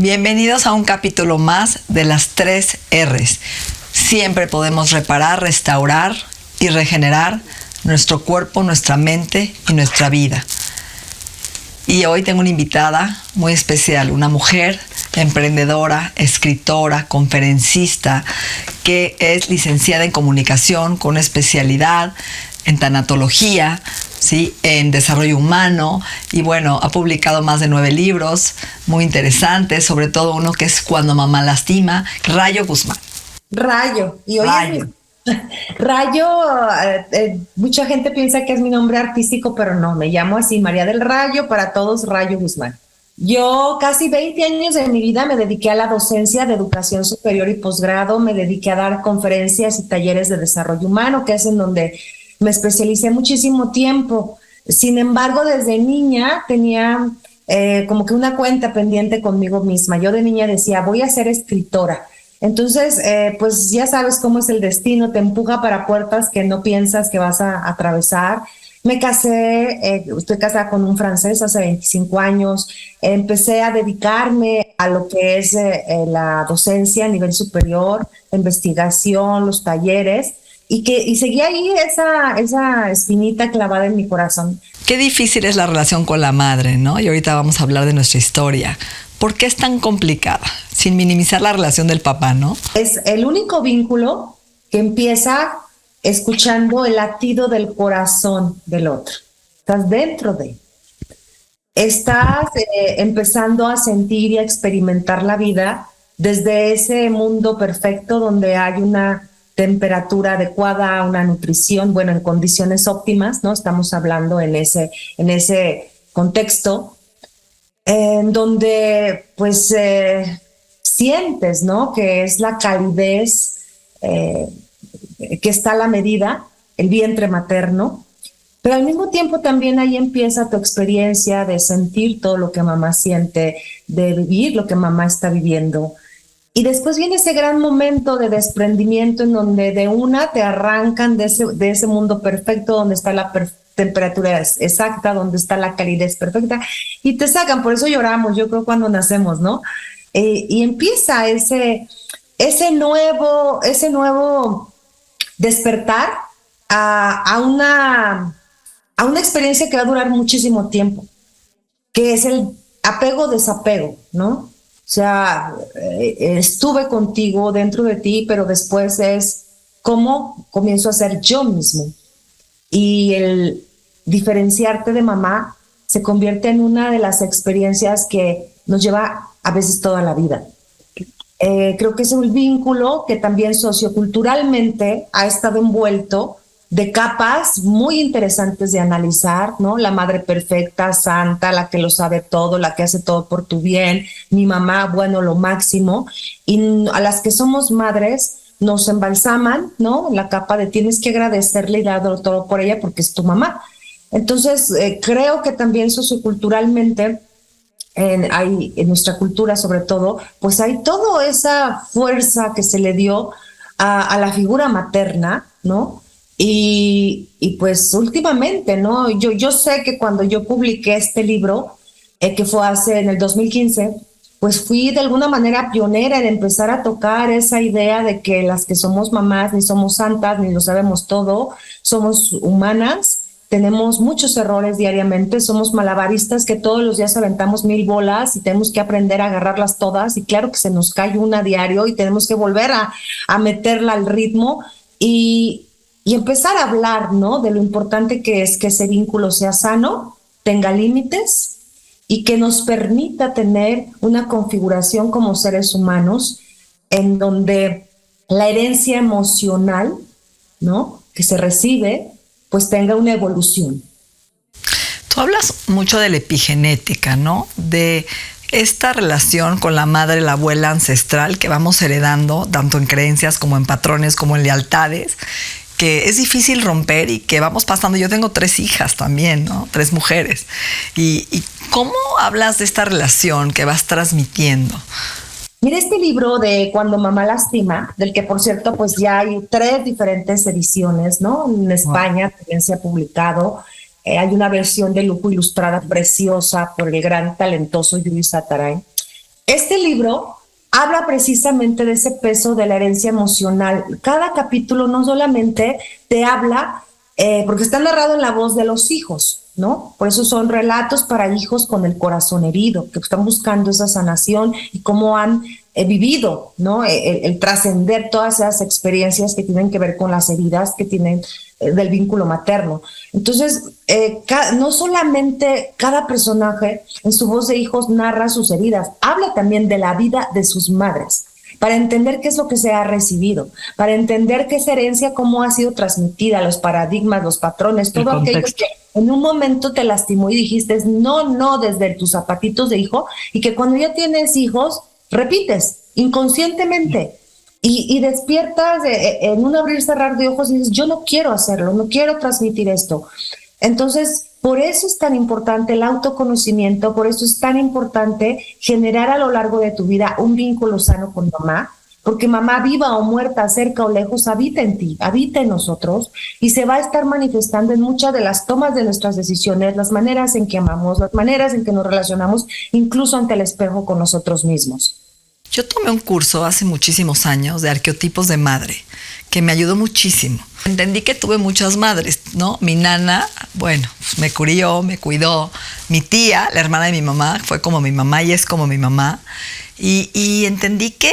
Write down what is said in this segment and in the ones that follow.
Bienvenidos a un capítulo más de las 3 R's. Siempre podemos reparar, restaurar y regenerar nuestro cuerpo, nuestra mente y nuestra vida. Y hoy tengo una invitada muy especial, una mujer emprendedora, escritora, conferencista, que es licenciada en comunicación con especialidad en tanatología, ¿sí? En desarrollo humano, y bueno, ha publicado más de 9 libros muy interesantes, sobre todo uno que es Cuando mamá lastima, Rayo Guzmán. Rayo, y hoy Rayo. Rayo, mucha gente piensa que es mi nombre artístico, pero no, me llamo así, María del Rayo, para todos, Rayo Guzmán. Yo casi 20 años de mi vida me dediqué a la docencia de educación superior y posgrado, me dediqué a dar conferencias y talleres de desarrollo humano, que es en donde me especialicé muchísimo tiempo. Sin embargo, desde niña tenía como que una cuenta pendiente conmigo misma. Yo de niña decía, voy a ser escritora. Entonces, pues ya sabes cómo es el destino, te empuja para puertas que no piensas que vas a atravesar. Me casé, estoy casada con un francés hace 25 años, empecé a dedicarme a lo que es la docencia a nivel superior, la investigación, los talleres, y seguía ahí esa espinita clavada en mi corazón. Qué difícil es la relación con la madre, ¿no? Y ahorita vamos a hablar de nuestra historia. ¿Por qué es tan complicada? Sin minimizar la relación del papá, ¿no? Es el único vínculo que empieza escuchando el latido del corazón del otro. Estás dentro de. Estás empezando a sentir y a experimentar la vida desde ese mundo perfecto donde hay una temperatura adecuada, una nutrición, bueno, en condiciones óptimas, ¿no? Estamos hablando en ese contexto, en donde pues sientes, ¿no? Que es la calidez que está a la medida, el vientre materno, pero al mismo tiempo también ahí empieza tu experiencia de sentir todo lo que mamá siente, de vivir lo que mamá está viviendo. Y después viene ese gran momento de desprendimiento en donde de una te arrancan de ese mundo perfecto donde está la temperatura exacta, donde está la calidez perfecta y te sacan. Por eso lloramos, yo creo, cuando nacemos, ¿no? Y empieza ese nuevo despertar a una experiencia que va a durar muchísimo tiempo, que es el apego-desapego, ¿no? O sea, estuve contigo dentro de ti, pero después es cómo comienzo a ser yo mismo. Y el diferenciarte de mamá se convierte en una de las experiencias que nos lleva a veces toda la vida. Creo que es un vínculo que también socioculturalmente ha estado envuelto de capas muy interesantes de analizar, ¿no? La madre perfecta, santa, la que lo sabe todo, la que hace todo por tu bien, mi mamá, bueno, lo máximo. Y a las que somos madres nos embalsaman, ¿no? La capa de tienes que agradecerle y darlo todo por ella porque es tu mamá. Entonces, creo que también socioculturalmente, en nuestra cultura sobre todo, pues hay toda esa fuerza que se le dio a la figura materna, ¿no? Y pues últimamente, ¿no? Yo sé que cuando yo publiqué este libro, que fue en el 2015, pues fui de alguna manera pionera en empezar a tocar esa idea de que las que somos mamás ni somos santas, ni lo sabemos todo, somos humanas, tenemos muchos errores diariamente, somos malabaristas que todos los días aventamos 1000 bolas y tenemos que aprender a agarrarlas todas, y claro que se nos cae una a diario y tenemos que volver a meterla al ritmo y empezar a hablar, ¿no? De lo importante que es que ese vínculo sea sano, tenga límites y que nos permita tener una configuración como seres humanos en donde la herencia emocional, ¿no? Que se recibe, pues tenga una evolución. Tú hablas mucho de la epigenética, ¿no? De esta relación con la madre, la abuela ancestral que vamos heredando, tanto en creencias como en patrones, como en lealtades, que es difícil romper y que vamos pasando. Yo tengo 3 hijas también, ¿no? 3 mujeres. ¿Y cómo hablas de esta relación que vas transmitiendo? Mira, este libro de Cuando mamá lastima, del que por cierto pues ya hay 3 diferentes ediciones, ¿no? En España también se ha publicado. Hay una versión de lujo ilustrada preciosa por el gran talentoso Yuri Sataray. Este libro habla precisamente de ese peso de la herencia emocional. Cada capítulo no solamente te habla, porque está narrado en la voz de los hijos, ¿no? Por eso son relatos para hijos con el corazón herido, que están buscando esa sanación y cómo han vivido, ¿no? El trascender todas esas experiencias que tienen que ver con las heridas que tienen del vínculo materno. Entonces, no solamente cada personaje en su voz de hijos narra sus heridas, habla también de la vida de sus madres, para entender qué es lo que se ha recibido, para entender qué es herencia, cómo ha sido transmitida, los paradigmas, los patrones, todo aquello que en un momento te lastimó y dijiste no, no, desde tus zapatitos de hijo, y que cuando ya tienes hijos, repites inconscientemente. Y despiertas en un abrir y cerrar de ojos y dices, yo no quiero hacerlo, no quiero transmitir esto. Entonces, por eso es tan importante el autoconocimiento, por eso es tan importante generar a lo largo de tu vida un vínculo sano con mamá, porque mamá viva o muerta, cerca o lejos, habita en ti, habita en nosotros y se va a estar manifestando en muchas de las tomas de nuestras decisiones, las maneras en que amamos, las maneras en que nos relacionamos, incluso ante el espejo con nosotros mismos. Yo tomé un curso hace muchísimos años de arqueotipos de madre, que me ayudó muchísimo. Entendí que tuve muchas madres, ¿no? Mi nana, bueno, pues me crió, me cuidó. Mi tía, la hermana de mi mamá, fue como mi mamá y es como mi mamá. Y entendí que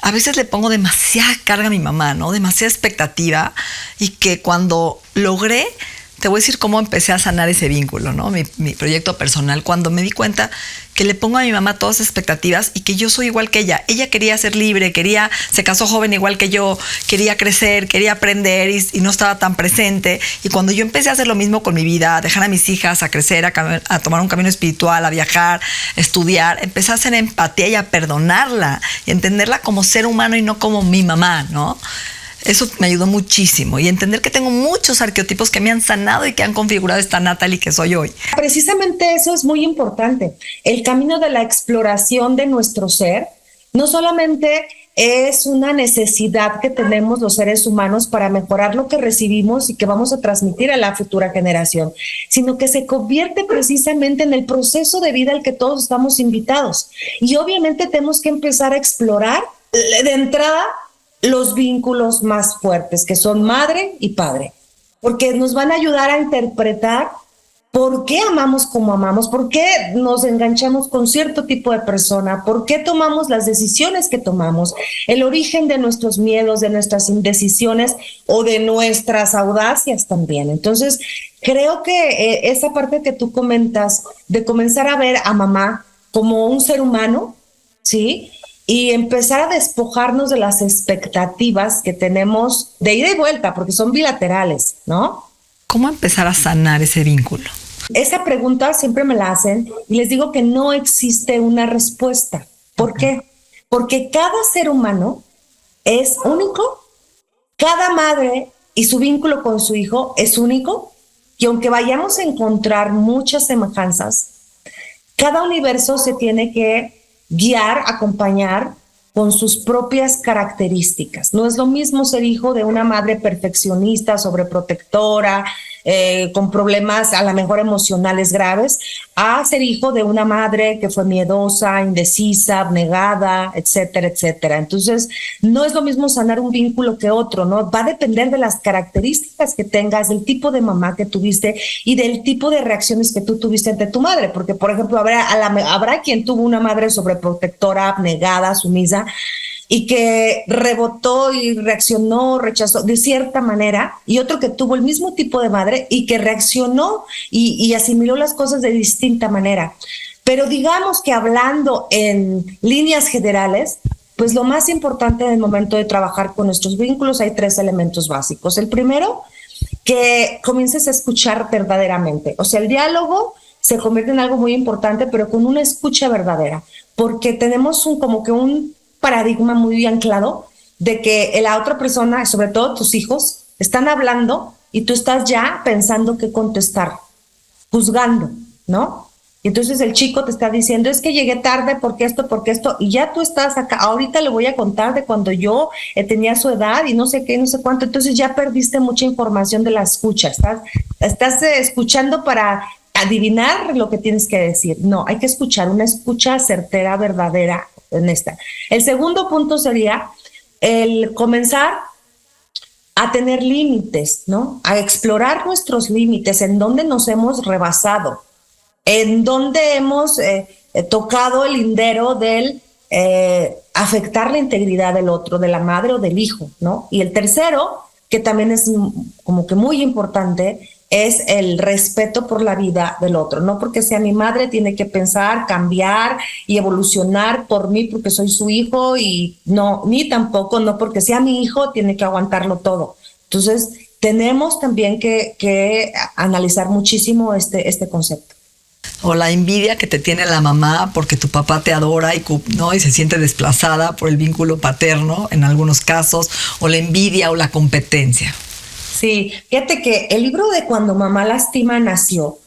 a veces le pongo demasiada carga a mi mamá, ¿no? Demasiada expectativa, y que cuando logré, te voy a decir cómo empecé a sanar ese vínculo, ¿no? Mi proyecto personal, cuando me di cuenta que le pongo a mi mamá todas las expectativas y que yo soy igual que ella. Ella quería ser libre, se casó joven igual que yo, quería crecer, quería aprender y no estaba tan presente. Y cuando yo empecé a hacer lo mismo con mi vida, a dejar a mis hijas, a crecer, a tomar un camino espiritual, a viajar, a estudiar, empecé a hacer empatía y a perdonarla y a entenderla como ser humano y no como mi mamá, ¿no? Eso me ayudó muchísimo, y entender que tengo muchos arqueotipos que me han sanado y que han configurado esta Natalie que soy hoy. Precisamente eso es muy importante. El camino de la exploración de nuestro ser no solamente es una necesidad que tenemos los seres humanos para mejorar lo que recibimos y que vamos a transmitir a la futura generación, sino que se convierte precisamente en el proceso de vida al que todos estamos invitados. Y obviamente tenemos que empezar a explorar de entrada los vínculos más fuertes, que son madre y padre, porque nos van a ayudar a interpretar por qué amamos como amamos, por qué nos enganchamos con cierto tipo de persona, por qué tomamos las decisiones que tomamos, el origen de nuestros miedos, de nuestras indecisiones o de nuestras audacias también. Entonces, creo que esa parte que tú comentas de comenzar a ver a mamá como un ser humano, ¿sí?, y empezar a despojarnos de las expectativas que tenemos de ida y vuelta, porque son bilaterales, ¿no? ¿Cómo empezar a sanar ese vínculo? Esa pregunta siempre me la hacen y les digo que no existe una respuesta. ¿Por qué? Porque cada ser humano es único, cada madre y su vínculo con su hijo es único, y aunque vayamos a encontrar muchas semejanzas, cada universo se tiene que guiar, acompañar con sus propias características. No es lo mismo ser hijo de una madre perfeccionista, sobreprotectora, con problemas a lo mejor emocionales graves, a ser hijo de una madre que fue miedosa, indecisa, abnegada, etcétera, etcétera. Entonces, no es lo mismo sanar un vínculo que otro, ¿no? Va a depender de las características que tengas, del tipo de mamá que tuviste y del tipo de reacciones que tú tuviste ante tu madre, porque, por ejemplo, habrá quien tuvo una madre sobreprotectora, abnegada, sumisa, y que rebotó y reaccionó, rechazó de cierta manera, y otro que tuvo el mismo tipo de madre y que reaccionó y asimiló las cosas de distinta manera. Pero digamos que hablando en líneas generales, pues lo más importante en el momento de trabajar con nuestros vínculos, hay 3 elementos básicos. El primero, que comiences a escuchar verdaderamente. O sea, el diálogo se convierte en algo muy importante, pero con una escucha verdadera, porque tenemos como que un paradigma muy anclado de que la otra persona, sobre todo tus hijos, están hablando y tú estás ya pensando qué contestar, juzgando, ¿no? Y entonces el chico te está diciendo, es que llegué tarde porque esto, y ya tú estás acá, ahorita le voy a contar de cuando yo tenía su edad y no sé qué, no sé cuánto. Entonces ya perdiste mucha información de la escucha, estás escuchando para adivinar lo que tienes que decir. No, hay que escuchar, una escucha certera, verdadera, honesta. El segundo punto sería el comenzar a tener límites, ¿no? A explorar nuestros límites, en dónde nos hemos rebasado, en dónde hemos tocado el lindero del afectar la integridad del otro, de la madre o del hijo, ¿no? Y el tercero, que también es como que muy importante, es el respeto por la vida del otro. No porque sea mi madre tiene que pensar, cambiar y evolucionar por mí porque soy su hijo, y no, ni tampoco, no porque sea mi hijo tiene que aguantarlo todo. Entonces, tenemos también que analizar muchísimo este concepto. O la envidia que te tiene la mamá porque tu papá te adora ¿no? y se siente desplazada por el vínculo paterno en algunos casos, o la envidia o la competencia. Sí, fíjate que el libro de Cuando mamá lastima nació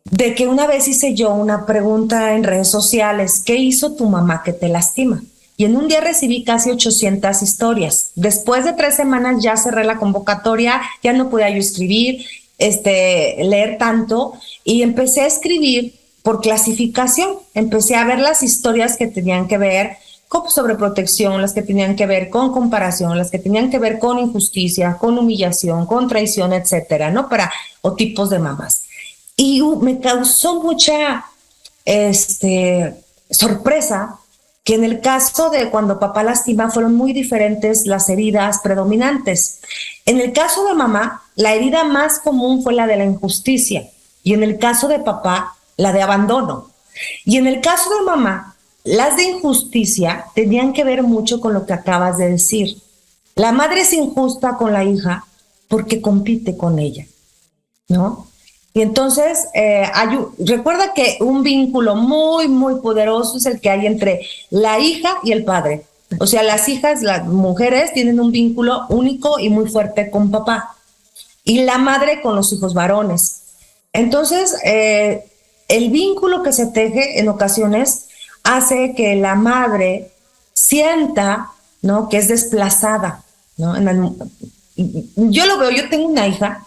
de que una vez hice yo una pregunta en redes sociales: ¿qué hizo tu mamá que te lastima? Y en un día recibí casi 800 historias. Después de 3 semanas ya cerré la convocatoria, ya no podía yo escribir, leer tanto, y empecé a escribir por clasificación. Empecé a ver las historias que tenían que ver con sobreprotección, las que tenían que ver con comparación, las que tenían que ver con injusticia, con humillación, con traición, etcétera, ¿no? O tipos de mamás. Y me causó mucha sorpresa que en el caso de Cuando papá lastima fueron muy diferentes las heridas predominantes. En el caso de mamá, la herida más común fue la de la injusticia, y en el caso de papá, la de abandono. Y en el caso de mamá, las de injusticia tenían que ver mucho con lo que acabas de decir. La madre es injusta con la hija porque compite con ella, ¿no? Y entonces, recuerda que un vínculo muy, muy poderoso es el que hay entre la hija y el padre. O sea, las hijas, las mujeres, tienen un vínculo único y muy fuerte con papá, y la madre con los hijos varones. Entonces, el vínculo que se teje en ocasiones hace que la madre sienta, ¿no?, que es desplazada, ¿no? Yo lo veo, yo tengo una hija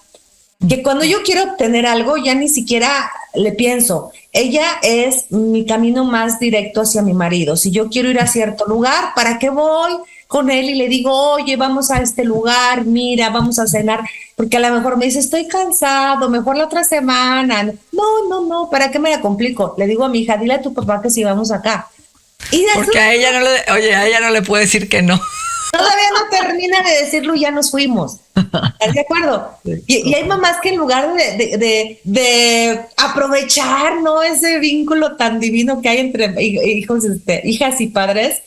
que cuando yo quiero obtener algo ya ni siquiera le pienso. Ella es mi camino más directo hacia mi marido. Si yo quiero ir a cierto lugar, ¿para qué voy con él y le digo, oye, vamos a este lugar, mira, vamos a cenar? Porque a lo mejor me dice, estoy cansado, mejor la otra semana. No, ¿para qué me la complico? Le digo a mi hija, dile a tu papá que sí vamos acá. Porque a ella no le puede decir que no. Todavía no termina de decirlo y ya nos fuimos. ¿Estás de acuerdo? Y hay mamás que en lugar de aprovechar, ¿no?, ese vínculo tan divino que hay entre hijos, hijas y padres,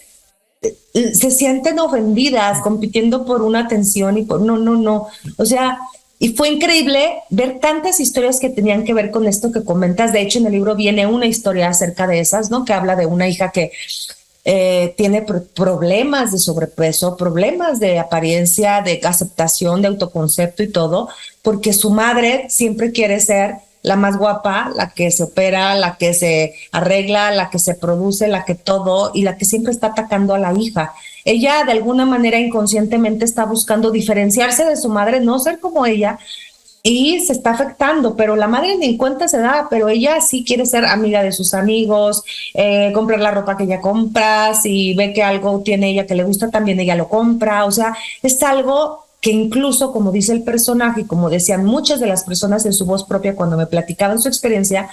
se sienten ofendidas, compitiendo por una atención y por no. O sea, y fue increíble ver tantas historias que tenían que ver con esto que comentas. De hecho, en el libro viene una historia acerca de esas, ¿no?, que habla de una hija que tiene problemas de sobrepeso, problemas de apariencia, de aceptación, de autoconcepto y todo, porque su madre siempre quiere ser la más guapa, la que se opera, la que se arregla, la que se produce, la que todo, y la que siempre está atacando a la hija. Ella de alguna manera inconscientemente está buscando diferenciarse de su madre, no ser como ella, y se está afectando, pero la madre ni en cuenta se da, pero ella sí quiere ser amiga de sus amigos, comprar la ropa que ella compra, si ve que algo tiene ella que le gusta, también ella lo compra. O sea, es algo que incluso, como dice el personaje y como decían muchas de las personas en su voz propia cuando me platicaban su experiencia,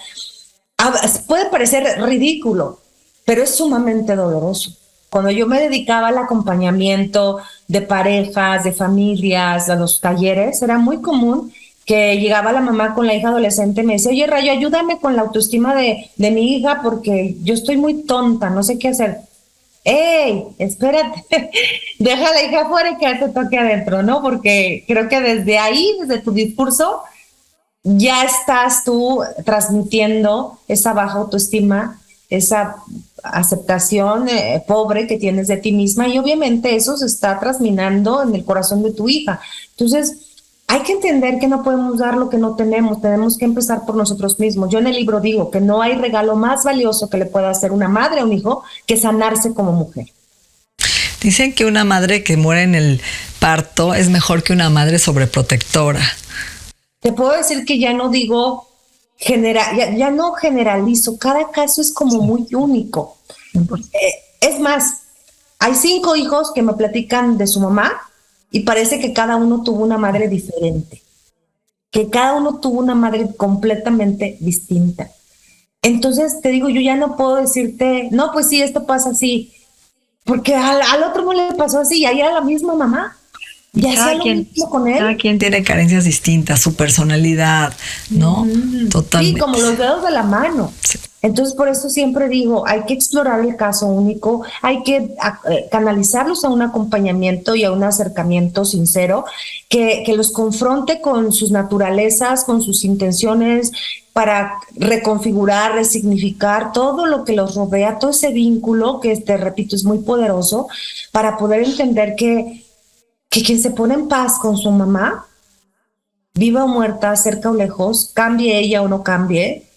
puede parecer ridículo, pero es sumamente doloroso. Cuando yo me dedicaba al acompañamiento de parejas, de familias, a los talleres, era muy común que llegaba la mamá con la hija adolescente y me decía, oye, Rayo, ayúdame con la autoestima de mi hija porque yo estoy muy tonta, no sé qué hacer. ¡Ey, espérate! Deja a la hija afuera y que te toque adentro, ¿no? Porque creo que desde ahí, desde tu discurso, ya estás tú transmitiendo esa baja autoestima, esa aceptación pobre que tienes de ti misma, y obviamente eso se está transminando en el corazón de tu hija. Entonces, hay que entender que no podemos dar lo que no tenemos que empezar por nosotros mismos. Yo en el libro digo que no hay regalo más valioso que le pueda hacer una madre a un hijo que sanarse como mujer. Dicen que una madre que muere en el parto es mejor que una madre sobreprotectora. Te puedo decir que ya no digo ya no generalizo, cada caso es como muy único. Es más, hay 5 hijos que me platican de su mamá y parece que cada uno tuvo una madre diferente, que cada uno tuvo una madre completamente distinta. Entonces te digo, yo ya no puedo decirte, no, pues sí, esto pasa así, porque al otro no le pasó así, y ahí era la misma mamá. Y hacía lo mismo con él. Cada quien tiene carencias distintas, su personalidad, ¿no? Totalmente. Sí, como los dedos de la mano. Sí. Entonces, por eso siempre digo, hay que explorar el caso único, hay que canalizarlos a un acompañamiento y a un acercamiento sincero que los confronte con sus naturalezas, con sus intenciones, para reconfigurar, resignificar todo lo que los rodea, todo ese vínculo que, te repito, es muy poderoso, para poder entender que quien se pone en paz con su mamá, viva o muerta, cerca o lejos, cambie ella o no cambie,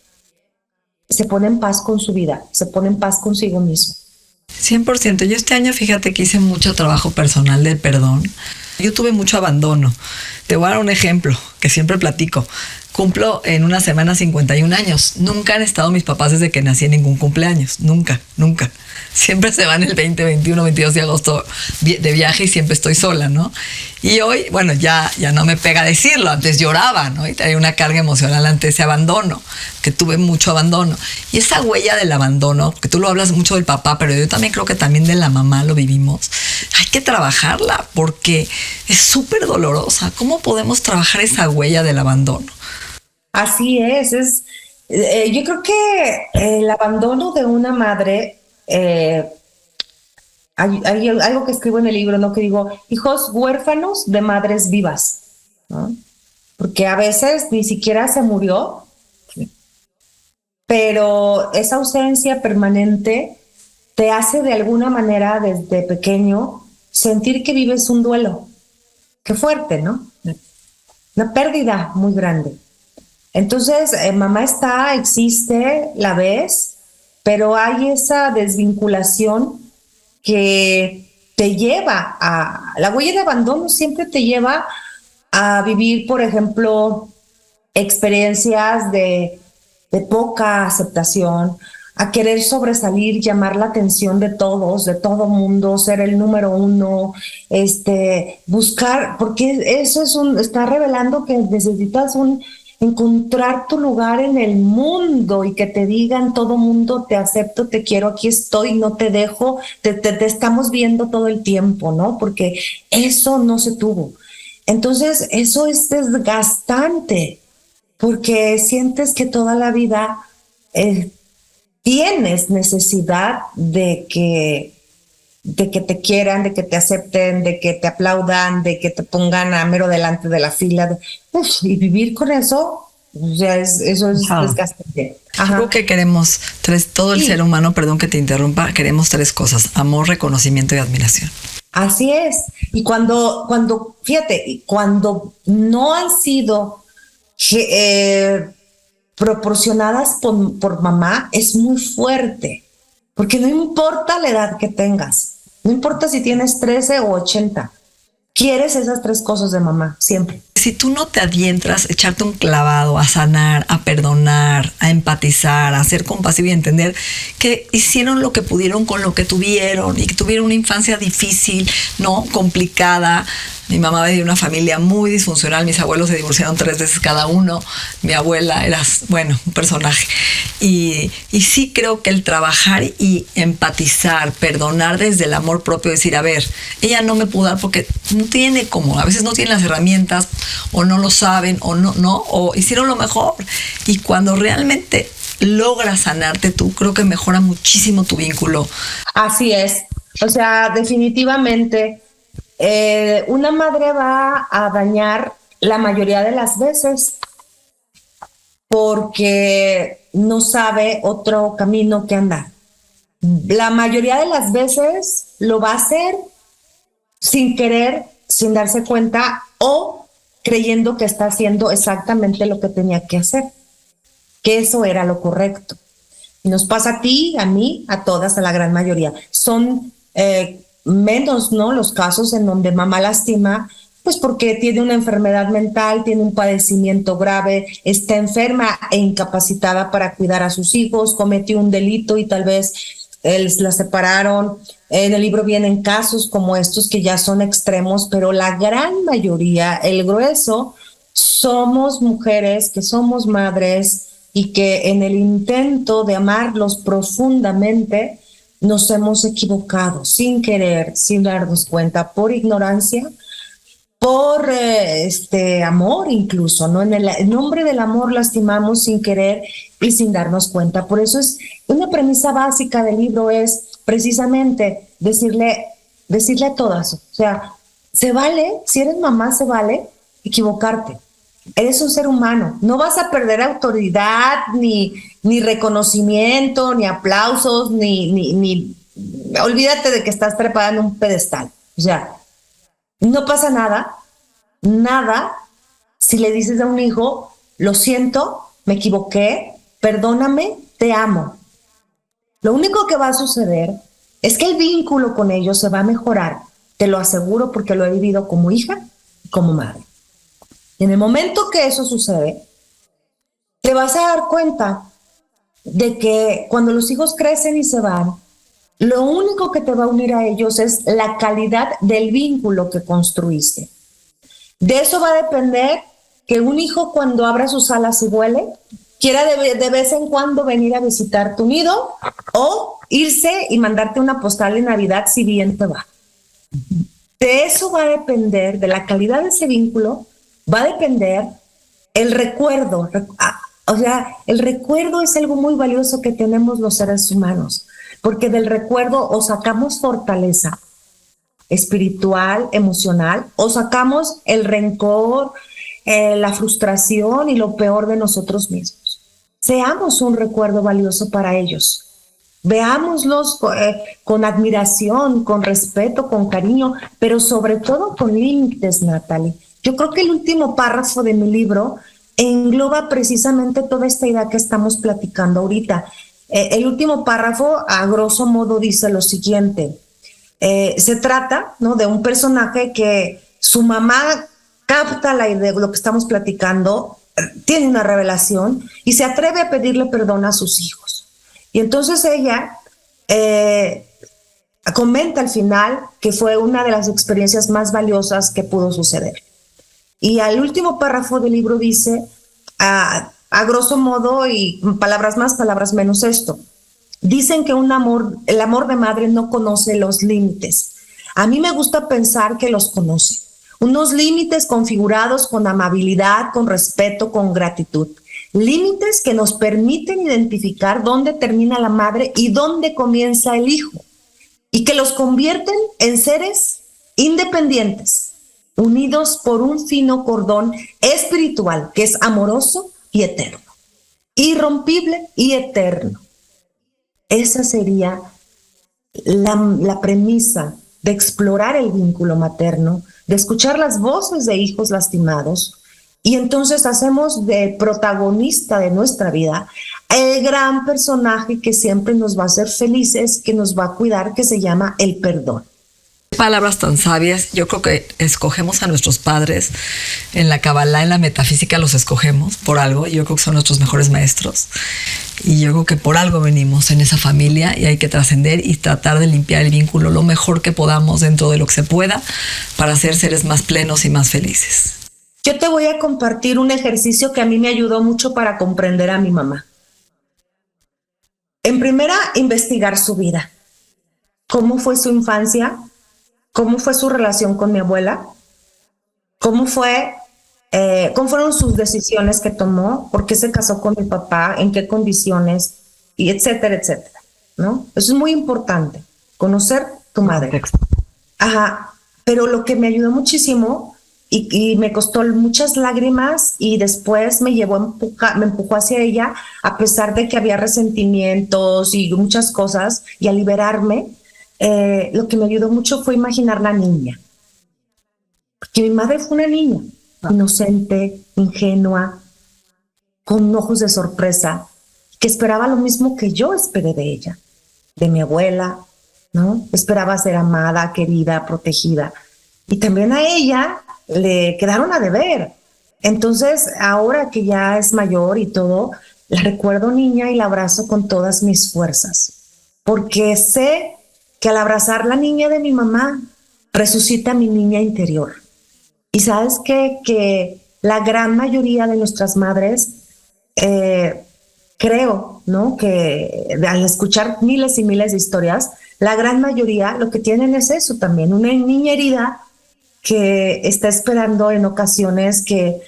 se pone en paz con su vida, se pone en paz consigo mismo. 100%. Yo este año, fíjate que hice mucho trabajo personal de perdón. Yo tuve mucho abandono. Te voy a dar un ejemplo que siempre platico. Cumplo en una semana 51 años. Nunca han estado mis papás desde que nací en ningún cumpleaños. Nunca, nunca. Siempre se van el 20, 21, 22 de agosto de viaje y siempre estoy sola, ¿no? Y hoy, bueno, ya no me pega decirlo. Antes lloraba, ¿no? Y traía una carga emocional ante ese abandono, que tuve mucho abandono. Y esa huella del abandono, que tú lo hablas mucho del papá, pero yo también creo que también de la mamá lo vivimos. Hay que trabajarla porque es súper dolorosa. ¿Cómo podemos trabajar esa huella del abandono? Así es. Yo creo que el abandono de una madre, hay algo que escribo en el libro, ¿no? Que digo, hijos huérfanos de madres vivas, ¿no? Porque a veces ni siquiera se murió, pero esa ausencia permanente te hace de alguna manera desde pequeño sentir que vives un duelo. Qué fuerte, ¿no? Una pérdida muy grande. Entonces, mamá existe, la ves, pero hay esa desvinculación que te lleva la huella de abandono siempre te lleva a vivir, por ejemplo, experiencias de poca aceptación, a querer sobresalir, llamar la atención de todos, de todo mundo, ser el número uno, buscar, porque eso está revelando que necesitas encontrar tu lugar en el mundo y que te digan todo mundo, te acepto, te quiero, aquí estoy, no te dejo, te estamos viendo todo el tiempo, ¿no? Porque eso no se tuvo. Entonces, eso es desgastante, porque sientes que toda la vida tienes necesidad de que te quieran, de que te acepten, de que te aplaudan, de que te pongan a mero delante de la fila. Y vivir con eso, o sea, eso es desgastante. Creo que queremos todo el ser humano, perdón que te interrumpa, queremos 3 cosas: amor, reconocimiento y admiración. Así es. Y cuando fíjate, cuando no han sido proporcionadas por mamá, es muy fuerte, porque no importa la edad que tengas, no importa si tienes 13 o 80, quieres esas 3 cosas de mamá, siempre. Si tú no te adentras, echarte un clavado, a sanar, a perdonar, a empatizar, a ser compasivo y entender que hicieron lo que pudieron con lo que tuvieron y que tuvieron una infancia difícil, ¿no? Complicada. Mi mamá venía de una familia muy disfuncional, mis abuelos se divorciaron 3 veces cada uno, mi abuela era, bueno, un personaje. Y sí creo que el trabajar y empatizar, perdonar desde el amor propio, decir, a ver, ella no me pudo dar porque no tiene como, a veces no tienen las herramientas, o no lo saben, o hicieron lo mejor. Y cuando realmente logras sanarte tú, creo que mejora muchísimo tu vínculo. Así es. O sea, definitivamente una madre va a dañar la mayoría de las veces porque no sabe otro camino que andar. La mayoría de las veces lo va a hacer sin querer, sin darse cuenta o creyendo que está haciendo exactamente lo que tenía que hacer, que eso era lo correcto. Y nos pasa a ti, a mí, a todas, a la gran mayoría. Son menos, ¿no?, los casos en donde mamá lastima Pues porque tiene una enfermedad mental, tiene un padecimiento grave, está enferma e incapacitada para cuidar a sus hijos, cometió un delito y tal vez la separaron. En el libro vienen casos como estos que ya son extremos, pero la gran mayoría, el grueso, somos mujeres que somos madres y que en el intento de amarlos profundamente nos hemos equivocado sin querer, sin darnos cuenta, por ignorancia, por amor incluso, ¿no? En nombre del amor lastimamos sin querer y sin darnos cuenta. Por eso es una premisa básica del libro, es precisamente decirle a todas, o sea, se vale, si eres mamá, se vale equivocarte. Eres un ser humano, no vas a perder autoridad, ni reconocimiento, ni aplausos, ni olvídate de que estás trepada en un pedestal. O sea, no pasa nada, si le dices a un hijo, lo siento, me equivoqué, perdóname, te amo. Lo único que va a suceder es que el vínculo con ellos se va a mejorar, te lo aseguro porque lo he vivido como hija y como madre. Y en el momento que eso sucede, te vas a dar cuenta de que cuando los hijos crecen y se van, lo único que te va a unir a ellos es la calidad del vínculo que construiste. De eso va a depender que un hijo, cuando abra sus alas y vuele, quiera de vez en cuando venir a visitar tu nido o irse y mandarte una postal de Navidad si bien te va. De eso va a depender, de la calidad de ese vínculo, va a depender el recuerdo. O sea, el recuerdo es algo muy valioso que tenemos los seres humanos, porque del recuerdo o sacamos fortaleza espiritual, emocional, o sacamos el rencor, la frustración y lo peor de nosotros mismos. Seamos un recuerdo valioso para ellos. Veámoslos con admiración, con respeto, con cariño, pero sobre todo con límites, Natalie. Yo creo que el último párrafo de mi libro engloba precisamente toda esta idea que estamos platicando ahorita. El último párrafo, a grosso modo, dice lo siguiente. Se trata, ¿no?, de un personaje que su mamá capta la idea de lo que estamos platicando, tiene una revelación y se atreve a pedirle perdón a sus hijos. Y entonces ella comenta al final que fue una de las experiencias más valiosas que pudo suceder. Y al último párrafo del libro dice, a grosso modo y palabras más, palabras menos, esto. Dicen que el amor de madre no conoce los límites. A mí me gusta pensar que los conoce. Unos límites configurados con amabilidad, con respeto, con gratitud. Límites que nos permiten identificar dónde termina la madre y dónde comienza el hijo. Y que los convierten en seres independientes, unidos por un fino cordón espiritual que es amoroso y eterno. Irrompible y eterno. Esa sería la premisa de explorar el vínculo materno, de escuchar las voces de hijos lastimados, y entonces hacemos de protagonista de nuestra vida el gran personaje que siempre nos va a hacer felices, que nos va a cuidar, que se llama el perdón. Palabras tan sabias. Yo creo que escogemos a nuestros padres en la Kabbalah, en la metafísica los escogemos por algo. Yo creo que son nuestros mejores maestros y yo creo que por algo venimos en esa familia y hay que trascender y tratar de limpiar el vínculo lo mejor que podamos dentro de lo que se pueda para ser seres más plenos y más felices. Yo te voy a compartir un ejercicio que a mí me ayudó mucho para comprender a mi mamá. En primera, investigar su vida. ¿Cómo fue su infancia? ¿Cómo fue su relación con mi abuela? ¿Cómo fueron sus decisiones que tomó? ¿Por qué se casó con mi papá? ¿En qué condiciones? Y etcétera, etcétera, ¿no? Eso es muy importante, conocer tu madre. Ajá, pero lo que me ayudó muchísimo y me costó muchas lágrimas y después me empujó hacia ella, a pesar de que había resentimientos y muchas cosas, y a liberarme. Lo que me ayudó mucho fue imaginar la niña. Porque mi madre fue una niña, inocente, ingenua, con ojos de sorpresa, que esperaba lo mismo que yo esperé de ella, de mi abuela, ¿no? Esperaba ser amada, querida, protegida. Y también a ella le quedaron a deber. Entonces, ahora que ya es mayor y todo, la recuerdo niña y la abrazo con todas mis fuerzas, porque sé que al abrazar la niña de mi mamá, resucita mi niña interior. Y sabes qué? Que la gran mayoría de nuestras madres, creo, ¿no? Que al escuchar miles y miles de historias, la gran mayoría lo que tienen es eso también, una niña herida que está esperando en ocasiones que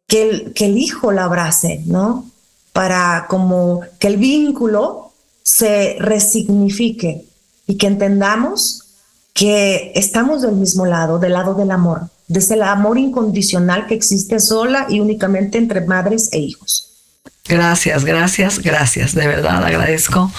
el hijo la abrace, ¿no? Para como que el vínculo se resignifique y que entendamos que estamos del mismo lado, del lado del amor, desde el amor incondicional que existe sola y únicamente entre madres e hijos. Gracias, gracias, gracias. De verdad agradezco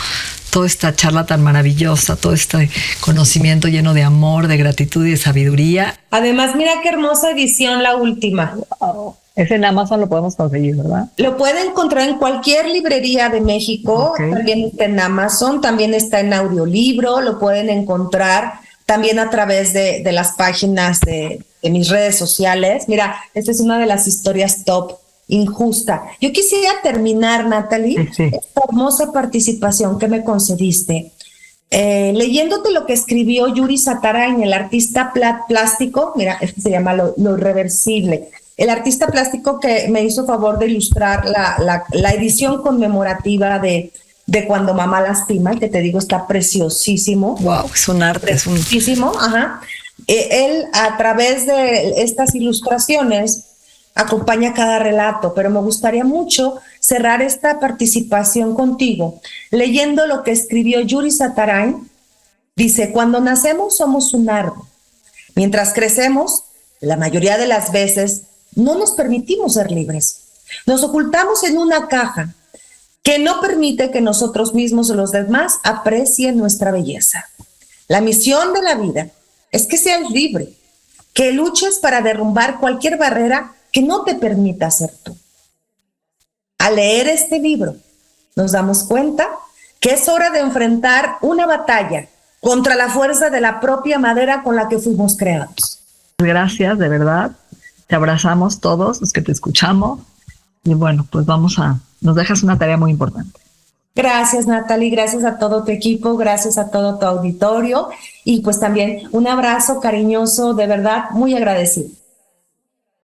toda esta charla tan maravillosa, todo este conocimiento lleno de amor, de gratitud y de sabiduría. Además, mira qué hermosa edición la última. Wow. Ese en Amazon lo podemos conseguir, ¿verdad? Lo puede encontrar en cualquier librería de México, Okay. También está en Amazon, también está en audiolibro, lo pueden encontrar también a través de las páginas de mis redes sociales. Mira, esta es una de las historias top, injusta. Yo quisiera terminar, Natalie, esta hermosa participación que me concediste, leyéndote lo que escribió Yuri Satarain, el artista plástico. Mira, este se llama Lo Irreversible. El artista plástico que me hizo favor de ilustrar la edición conmemorativa de Cuando Mamá Lastima, que te digo está preciosísimo. Wow, es un arte, preciosísimo, ajá. Él, a través de estas ilustraciones, acompaña cada relato, pero me gustaría mucho cerrar esta participación contigo leyendo lo que escribió Yuri Satarain. Dice: cuando nacemos somos un árbol. Mientras crecemos, la mayoría de las veces no nos permitimos ser libres. Nos ocultamos en una caja que no permite que nosotros mismos o los demás aprecien nuestra belleza. La misión de la vida es que seas libre, que luches para derrumbar cualquier barrera que no te permita ser tú. Al leer este libro, nos damos cuenta que es hora de enfrentar una batalla contra la fuerza de la propia madera con la que fuimos creados. Gracias, de verdad. Te abrazamos todos los que te escuchamos. Y bueno, pues nos dejas una tarea muy importante. Gracias, Natalie, gracias a todo tu equipo, gracias a todo tu auditorio y pues también un abrazo cariñoso, de verdad, muy agradecido.